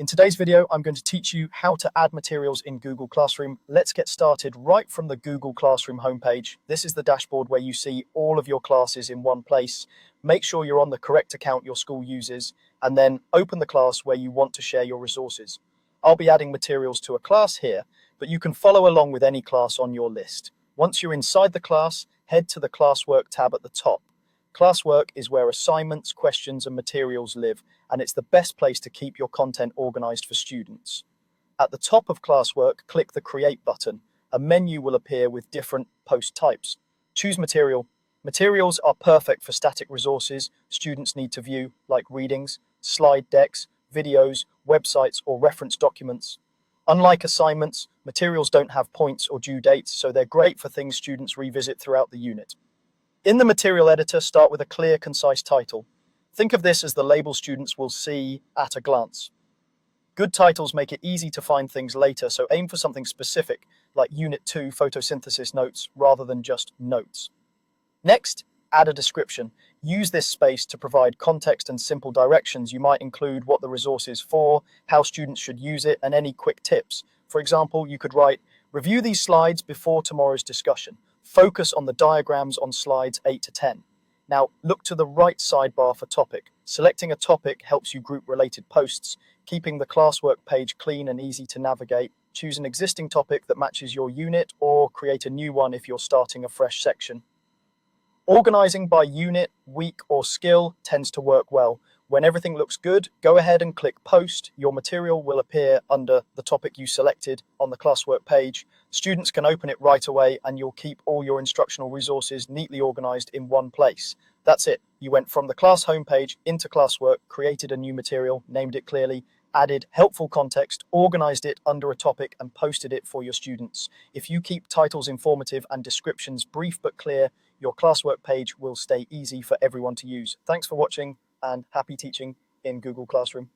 In today's video, I'm going to teach you how to add materials in Google Classroom. Let's get started right from the Google Classroom homepage. This is the dashboard where you see all of your classes in one place. Make sure you're on the correct account your school uses, and then open the class where you want to share your resources. I'll be adding materials to a class here, but you can follow along with any class on your list. Once you're inside the class, head to the Classwork tab at the top. Classwork is where assignments, questions, and materials live, and it's the best place to keep your content organized for students. At the top of Classwork, click the Create button. A menu will appear with different post types. Choose material. Materials are perfect for static resources students need to view, like readings, slide decks, videos, websites, or reference documents. Unlike assignments, materials don't have points or due dates, so they're great for things students revisit throughout the unit. In the material editor, start with a clear, concise title. Think of this as the label students will see at a glance. Good titles make it easy to find things later, so aim for something specific, like Unit 2 Photosynthesis Notes, rather than just notes. Next, add a description. Use this space to provide context and simple directions. You might include what the resource is for, how students should use it, and any quick tips. For example, you could write, "Review these slides before tomorrow's discussion. Focus on the diagrams on slides 8 to 10. Now, look to the right sidebar for topic. Selecting a topic helps you group related posts, keeping the Classwork page clean and easy to navigate. Choose an existing topic that matches your unit, or create a new one if you're starting a fresh section. Organizing by unit, week, or skill tends to work well. When everything looks good, go ahead and click Post. Your material will appear under the topic you selected on the Classwork page. Students can open it right away, and you'll keep all your instructional resources neatly organized in one place. That's it. You went from the class homepage into Classwork, created a new material, named it clearly, added helpful context, organized it under a topic, and posted it for your students. If you keep titles informative and descriptions brief but clear, your Classwork page will stay easy for everyone to use. Thanks for watching, and happy teaching in Google Classroom.